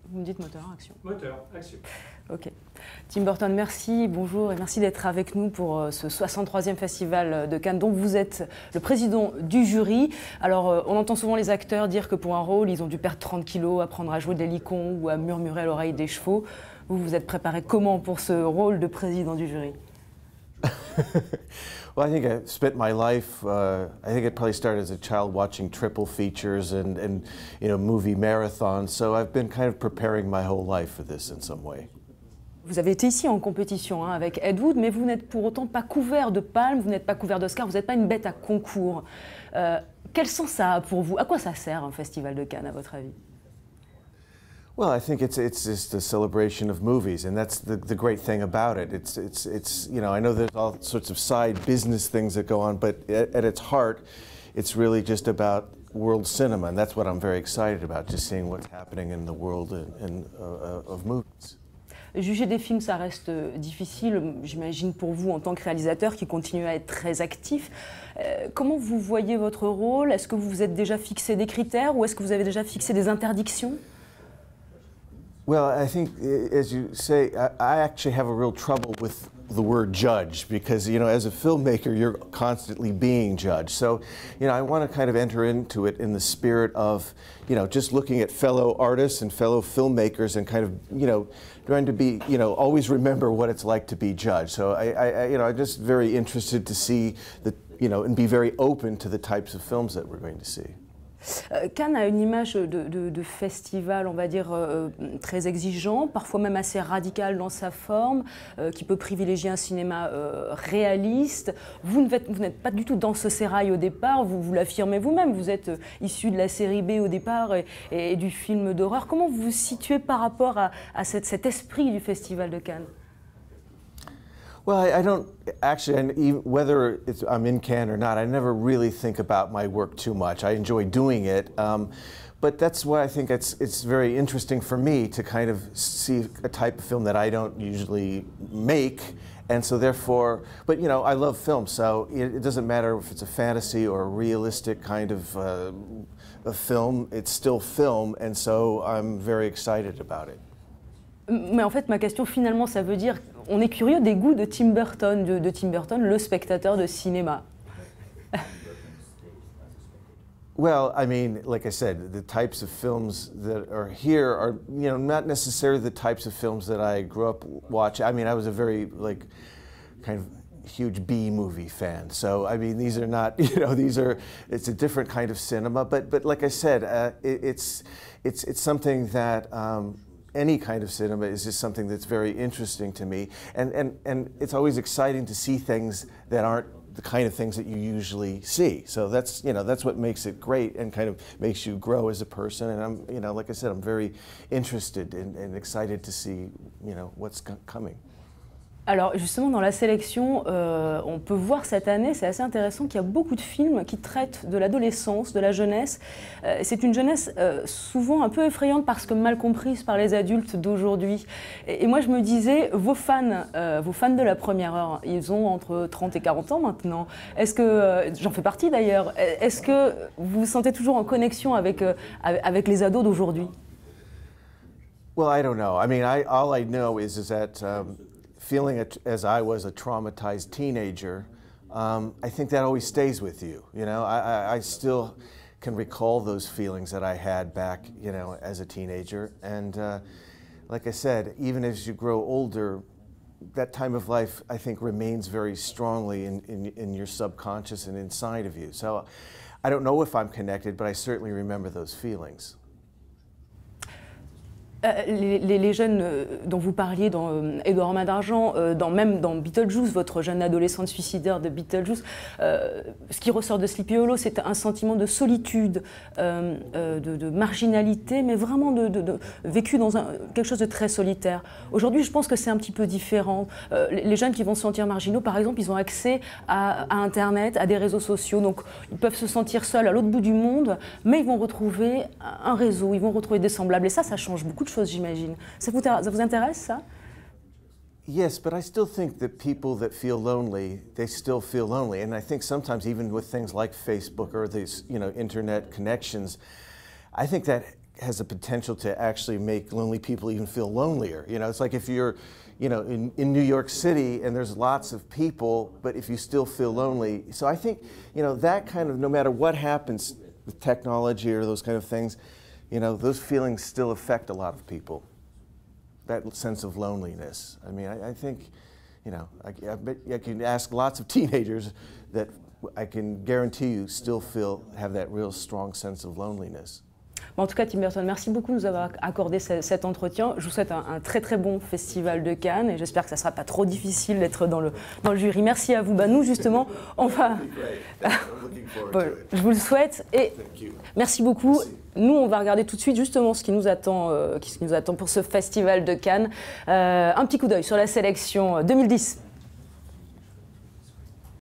Vous me dites moteur, action. Moteur, action. Ok. Tim Burton, merci, bonjour et merci d'être avec nous pour ce 63e Festival de Cannes dont vous êtes le président du jury. Alors, on entend souvent les acteurs dire que pour un rôle, ils ont dû perdre 30 kilos, apprendre à jouer des licons ou à murmurer à l'oreille des chevaux. Vous vous êtes préparé comment pour ce rôle de président du jury? Well, I think I spent my life, I think it probably started as a child watching triple features and you know, movie marathons, so I've been kind of preparing my whole life for this in some way. Vous avez été ici en compétition avec Ed Wood, mais vous n'êtes pour autant pas couvert de palmes, vous n'êtes pas couvert d'Oscar, vous n'êtes pas une bête à concours. Quel sens ça a pour vous? À quoi ça sert un festival de Cannes, à votre avis? Well, I think it's just a celebration of movies, and that's the great thing about it. It's you know, I know there's all sorts of side business things that go on, but at its heart, it's really just about world cinema, and that's what I'm very excited about, just seeing what's happening in the world of movies. Juger des films, ça reste difficile, j'imagine, pour vous en tant que réalisateur qui continue à être très actif. Comment vous voyez votre rôle? Est-ce que vous vous êtes déjà fixé des critères ou est-ce que vous avez déjà fixé des interdictions? Well, I think, as you say, I actually have a real trouble with the word judge because, you know, as a filmmaker, you're constantly being judged. So, you know, I want to kind of enter into it in the spirit of, you know, just looking at fellow artists and fellow filmmakers and kind of, you know, trying to be, you know, always remember what it's like to be judged. So you know, I'm just very interested to see the, you know, and be very open to the types of films that we're going to see. Cannes a une image de festival, on va dire, très exigeant, parfois même assez radical dans sa forme, qui peut privilégier un cinéma réaliste. Vous n'êtes pas du tout dans ce sérail au départ, vous l'affirmez vous-même, vous êtes issu de la série B au départ et du film d'horreur. Comment vous vous situez par rapport à cet esprit du Festival de Cannes? Well, I don't actually, and even whether I'm in Cannes or not, I never really think about my work too much. I enjoy doing it, but that's why I think it's very interesting for me to kind of see a type of film that I don't usually make, and so therefore, but you know, I love film, so it doesn't matter if it's a fantasy or a realistic kind of a film, it's still film, and so I'm very excited about it. Mais en fait, ma question finalement, ça veut dire, on est curieux des goûts de Tim Burton, de Tim Burton, le spectateur de cinéma. Well, I mean, like I said, the types of films that are here are, you know, not necessarily the types of films that I grew up watching. I mean, I was a very, like, kind of huge B-movie fan. So, I mean, these are not, you know, it's a different kind of cinema. But like I said, it's something that, any kind of cinema is just something that's very interesting to me, and it's always exciting to see things that aren't the kind of things that you usually see. So that's, you know, that's what makes it great and kind of makes you grow as a person. And I'm, you know, like I said, I'm very interested and excited to see, you know, what's coming. Alors justement dans la sélection, on peut voir cette année, c'est assez intéressant, qu'il y a beaucoup de films qui traitent de l'adolescence, de la jeunesse. C'est une jeunesse souvent un peu effrayante parce que mal comprise par les adultes d'aujourd'hui. Et moi je me disais, vos fans de la première heure, ils ont entre 30 et 40 ans maintenant. Est-ce que, j'en fais partie d'ailleurs, est-ce que vous vous sentez toujours en connexion avec les ados d'aujourd'hui? Well, I don't know. I mean, all I know is that feeling as I was a traumatized teenager, I think that always stays with you. You know, I still can recall those feelings that I had back, you know, as a teenager. And like I said, even as you grow older, that time of life, I think, remains very strongly in your subconscious and inside of you. So I don't know if I'm connected, but I certainly remember those feelings. Les jeunes dont vous parliez dans Édouard Main d'Argent, même dans Beetlejuice, votre jeune adolescente suicidaire de Beetlejuice, ce qui ressort de Sleepy Hollow, c'est un sentiment de solitude, de marginalité, mais vraiment vécu dans quelque chose de très solitaire. Aujourd'hui, je pense que c'est un petit peu différent. Les jeunes qui vont se sentir marginaux, par exemple, ils ont accès à Internet, à des réseaux sociaux, donc ils peuvent se sentir seuls à l'autre bout du monde, mais ils vont retrouver un réseau, ils vont retrouver des semblables, et ça change beaucoup de choses, j'imagine. Ça vous intéresse, ça? Yes, but I still think that people that feel lonely, they still feel lonely. And I think sometimes even with things like Facebook or these, you know, internet connections, I think that has the potential to actually make lonely people even feel lonelier. You know, it's like if you're, you know, in New York City and there's lots of people, but if you still feel lonely. So I think, you know, that kind of, no matter what happens with technology or those kind of things, you know, those feelings still affect a lot of people. That sense of loneliness. I mean, I think, you know, I bet I can ask lots of teenagers that I can guarantee you still have that real strong sense of loneliness. En tout cas, Tim Burton, merci beaucoup de nous avoir accordé cet entretien. Je vous souhaite un très très bon festival de Cannes et j'espère que ça ne sera pas trop difficile d'être dans le jury. Merci à vous. Bah, nous, justement, on va... je vous le souhaite et merci beaucoup. Nous, on va regarder tout de suite justement ce qui nous attend pour ce festival de Cannes. Un petit coup d'œil sur la sélection 2010.